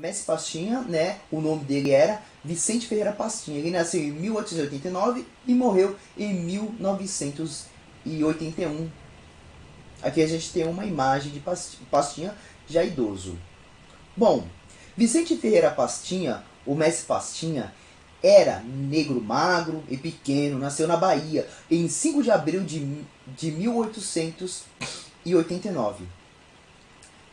Mestre Pastinha, né, o nome dele era Vicente Ferreira Pastinha. Ele nasceu em 1889 e morreu em 1981. Aqui a gente tem uma imagem de Pastinha já idoso. Bom, Vicente Ferreira Pastinha, o Mestre Pastinha, era negro magro e pequeno, nasceu na Bahia em 5 de abril de 1889.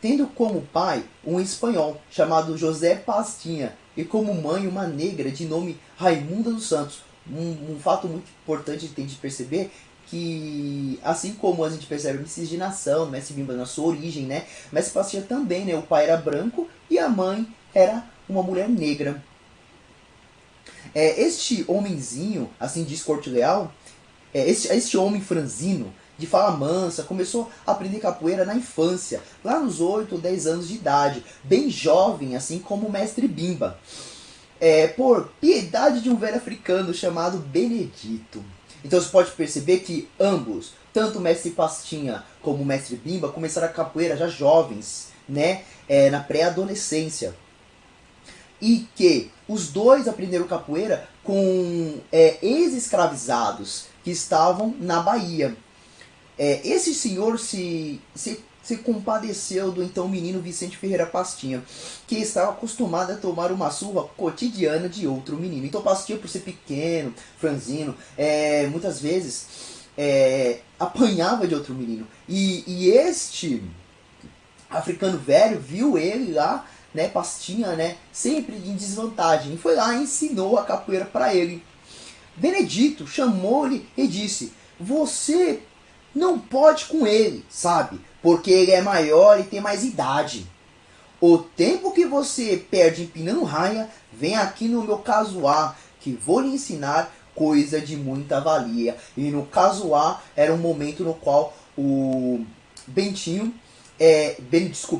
Tendo como pai um espanhol chamado José Pastinha e como mãe uma negra de nome Raimunda dos Santos. Um fato muito importante que tem de perceber que, assim como a gente percebe a miscigenação, Mestre Bimba na sua origem, né, Mestre Pastinha também, né, o pai era branco e a mãe era uma mulher negra. Este homenzinho, assim diz Corte Leal, este homem franzino, de fala mansa, começou a aprender capoeira na infância, lá nos 8 ou 10 anos de idade, bem jovem, assim como o Mestre Bimba, por piedade de um velho africano chamado Benedito. Então você pode perceber que ambos, tanto o Mestre Pastinha como o Mestre Bimba, começaram a capoeira já jovens, né, na pré-adolescência. E que os dois aprenderam capoeira com ex-escravizados que estavam na Bahia. Esse senhor se compadeceu do então menino Vicente Ferreira Pastinha, que estava acostumado a tomar uma surra cotidiana de outro menino. Então Pastinha, por ser pequeno, franzino, muitas vezes apanhava de outro menino. E este africano velho viu ele lá, né, Pastinha, né, sempre em desvantagem, e foi lá e ensinou a capoeira para ele. Benedito chamou-lhe e disse: você não pode com ele, sabe? Porque ele é maior e tem mais idade. O tempo que você perde empinando raia, vem aqui no meu casuá, que vou lhe ensinar coisa de muita valia. E no casuá era um momento no qual o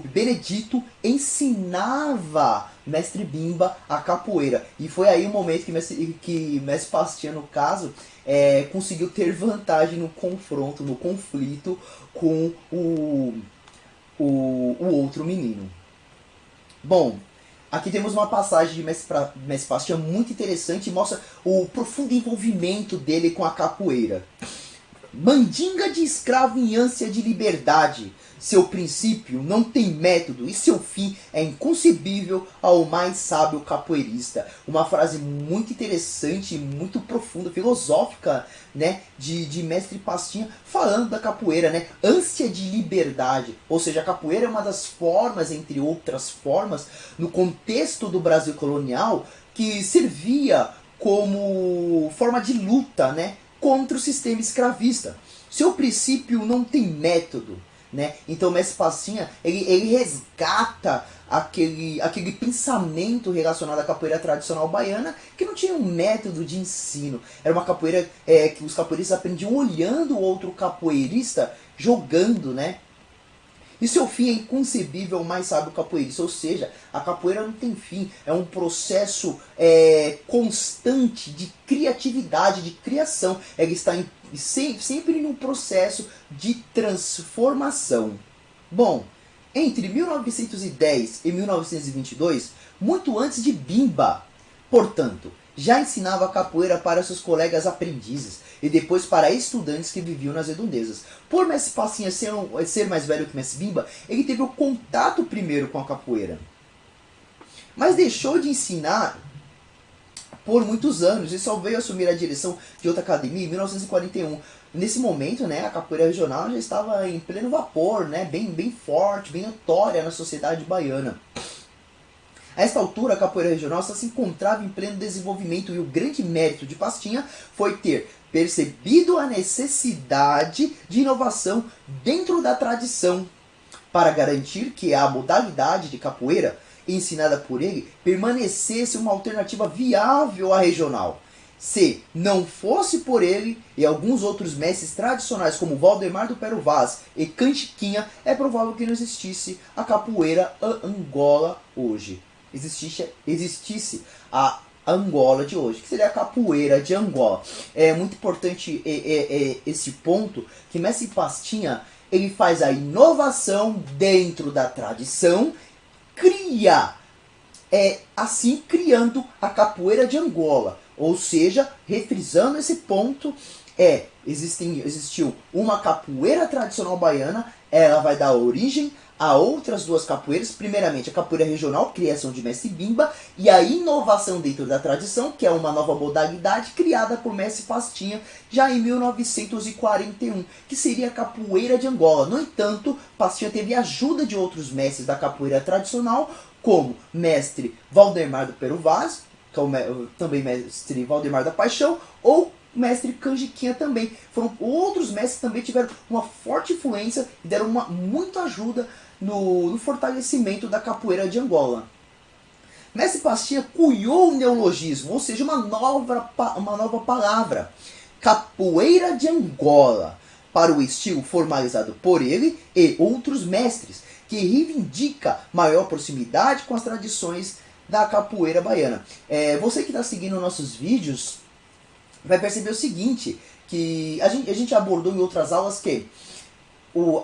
Benedito ensinava Mestre Bimba a capoeira. E foi aí o momento que Mestre Pastinha, no caso, conseguiu ter vantagem no confronto, no conflito com o outro menino. Bom, aqui temos uma passagem de Mestre Pastinha muito interessante e mostra o profundo envolvimento dele com a capoeira. Mandinga de escravo em ânsia de liberdade, seu princípio não tem método e seu fim é inconcebível ao mais sábio capoeirista. Uma frase muito interessante, muito profunda, filosófica, né, de Mestre Pastinha, falando da capoeira, né, ânsia de liberdade. Ou seja, a capoeira é uma das formas, entre outras formas, no contexto do Brasil colonial, que servia como forma de luta, né, contra o sistema escravista. Seu princípio não tem método, né? Então o Mestre Pastinha, ele resgata aquele pensamento relacionado à capoeira tradicional baiana, que não tinha um método de ensino. Era uma capoeira que os capoeiristas aprendiam olhando o outro capoeirista jogando, né? E seu fim é inconcebível ao mais sábio capoeirista. Ou seja, a capoeira não tem fim. É um processo constante de criatividade, de criação. Ela está sempre num processo de transformação. Bom, entre 1910 e 1922, muito antes de Bimba, portanto, já ensinava capoeira para seus colegas aprendizes e depois para estudantes que viviam nas redondezas. Por Mestre Pastinha ser mais velho que Mestre Bimba, ele teve o contato primeiro com a capoeira, mas deixou de ensinar por muitos anos e só veio assumir a direção de outra academia em 1941. Nesse momento, né, a capoeira regional já estava em pleno vapor, né, bem forte, bem notória na sociedade baiana. A esta altura, a capoeira regional só se encontrava em pleno desenvolvimento e o grande mérito de Pastinha foi ter percebido a necessidade de inovação dentro da tradição para garantir que a modalidade de capoeira ensinada por ele permanecesse uma alternativa viável à regional. Se não fosse por ele e alguns outros mestres tradicionais como Valdemar do Pero Vaz e Cantiquinha, é provável que não existisse a capoeira Angola hoje. Existisse a Angola de hoje, que seria a capoeira de Angola. É muito importante esse ponto, que Mestre Pastinha, ele faz a inovação dentro da tradição, cria assim criando a capoeira de Angola. Ou seja, refrisando esse ponto, existiu uma capoeira tradicional baiana, ela vai dar origem a outras duas capoeiras, primeiramente a capoeira regional, criação de Mestre Bimba, e a inovação dentro da tradição, que é uma nova modalidade criada por Mestre Pastinha já em 1941, que seria a capoeira de Angola. No entanto, Pastinha teve ajuda de outros mestres da capoeira tradicional, como Mestre Valdemar do Peru Vaz, que é também Mestre Valdemar da Paixão, ou Mestre Canjiquinha também. Foram outros mestres que também tiveram uma forte influência e deram muita ajuda no fortalecimento da capoeira de Angola. Mestre Pastinha cunhou o neologismo, ou seja, uma nova palavra, capoeira de Angola, para o estilo formalizado por ele e outros mestres, que reivindica maior proximidade com as tradições da capoeira baiana. Você que está seguindo nossos vídeos vai perceber o seguinte, que a gente abordou em outras aulas que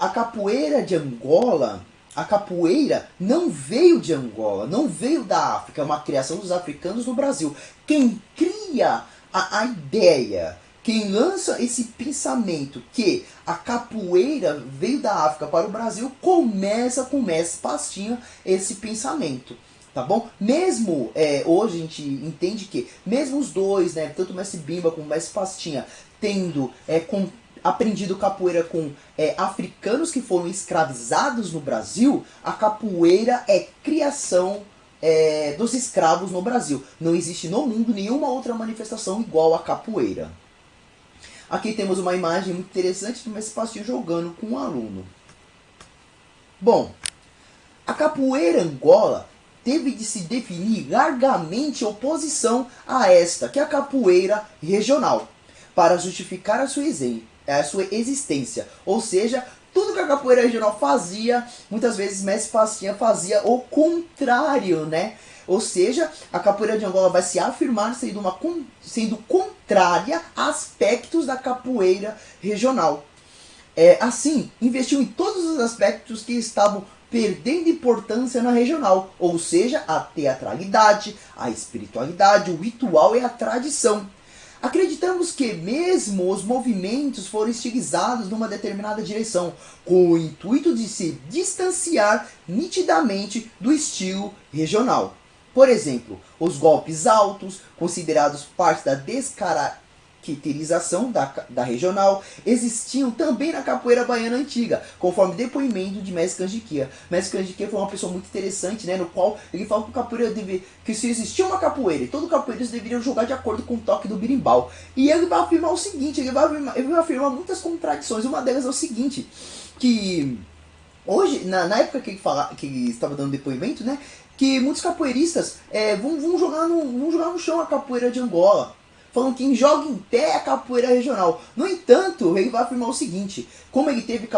a capoeira de Angola, a capoeira não veio de Angola, não veio da África, é uma criação dos africanos no Brasil. Quem cria a ideia, quem lança esse pensamento que a capoeira veio da África para o Brasil, começa com o Mestre Pastinha esse pensamento. Tá bom? Mesmo hoje a gente entende que, mesmo os dois, né, tanto o Mestre Bimba como o Mestre Pastinha, tendo aprendido capoeira com africanos que foram escravizados no Brasil, a capoeira é criação dos escravos no Brasil. Não existe no mundo nenhuma outra manifestação igual à capoeira. Aqui temos uma imagem muito interessante do Mestre Pastinha jogando com um aluno. Bom, a capoeira Angola teve de se definir largamente oposição a esta, que é a capoeira regional, para justificar a sua existência. Ou seja, tudo que a capoeira regional fazia, muitas vezes Mestre Pastinha fazia o contrário, né? Ou seja, a capoeira de Angola vai se afirmar sendo contrária a aspectos da capoeira regional. Assim, investiu em todos os aspectos que estavam perdendo importância na regional, ou seja, a teatralidade, a espiritualidade, o ritual e a tradição. Acreditamos que mesmo os movimentos foram estilizados numa determinada direção, com o intuito de se distanciar nitidamente do estilo regional. Por exemplo, os golpes altos, considerados parte da descaracterização da regional, existiam também na capoeira baiana antiga, conforme depoimento de Mestre Canjiquinha. Mestre Canjiquinha foi uma pessoa muito interessante, né, no qual ele fala que que se existia uma capoeira, e todo capoeirista deveriam jogar de acordo com o toque do birimbau. E ele vai afirmar o seguinte, ele vai afirmar muitas contradições. Uma delas é o seguinte, que hoje, na época que ele estava dando depoimento, né, que muitos capoeiristas vão jogar no chão a capoeira de Angola. Falando que quem joga em pé é a capoeira regional. No entanto, ele vai afirmar o seguinte, como ele teve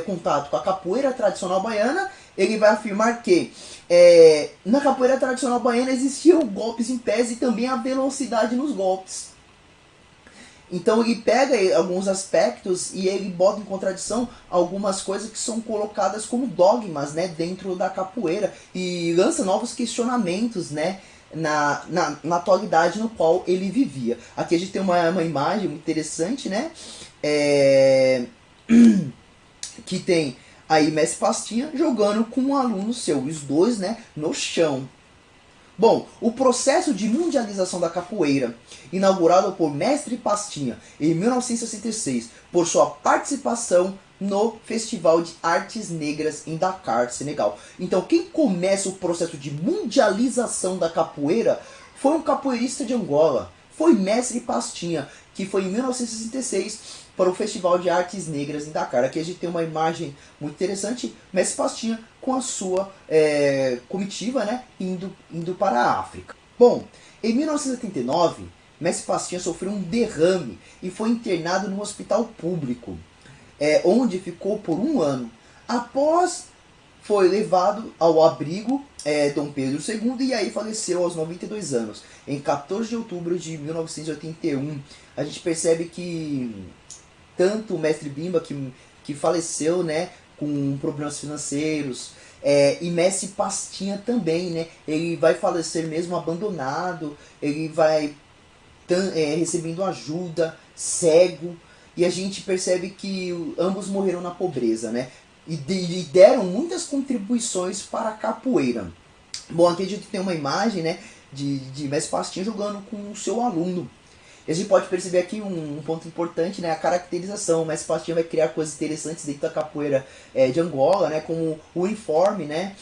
contato com a capoeira tradicional baiana, ele vai afirmar que na capoeira tradicional baiana existiam golpes em pés e também a velocidade nos golpes. Então ele pega alguns aspectos e ele bota em contradição algumas coisas que são colocadas como dogmas, né, dentro da capoeira, e lança novos questionamentos, né, na atualidade no qual ele vivia. Aqui a gente tem uma imagem muito interessante, né, que tem aí Mestre Pastinha jogando com um aluno seu, os dois, né, no chão. Bom, o processo de mundialização da capoeira, inaugurado por Mestre Pastinha em 1966, por sua participação no Festival de Artes Negras em Dakar, Senegal. Então, quem começa o processo de mundialização da capoeira foi um capoeirista de Angola, foi Mestre Pastinha, que foi em 1966 para o Festival de Artes Negras em Dakar. Aqui a gente tem uma imagem muito interessante, Mestre Pastinha com a sua comitiva, né, indo para a África. Bom, em 1979, Mestre Pastinha sofreu um derrame e foi internado num hospital público, onde ficou por 1 ano. Após, foi levado ao abrigo Dom Pedro II e aí faleceu aos 92 anos, em 14 de outubro de 1981. A gente percebe que tanto o Mestre Bimba, que faleceu, né, com problemas financeiros, E Messi Pastinha também, né? Ele vai falecer mesmo abandonado, ele vai recebendo ajuda, cego, e a gente percebe que ambos morreram na pobreza, né? E deram muitas contribuições para a capoeira. Bom, aqui a gente tem uma imagem, né, de Messi Pastinha jogando com o seu aluno. E a gente pode perceber aqui um ponto importante, né, a caracterização. O Messi Pastinha vai criar coisas interessantes dentro da capoeira de Angola, né, como o uniforme, né,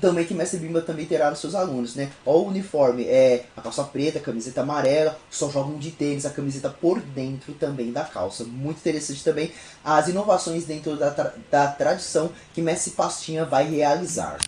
também que Mestre Bimba também terá nos seus alunos, né? Ó, o uniforme é a calça preta, a camiseta amarela, só jogam de tênis, a camiseta por dentro também da calça. Muito interessante também as inovações dentro da tradição que Mestre Pastinha vai realizar.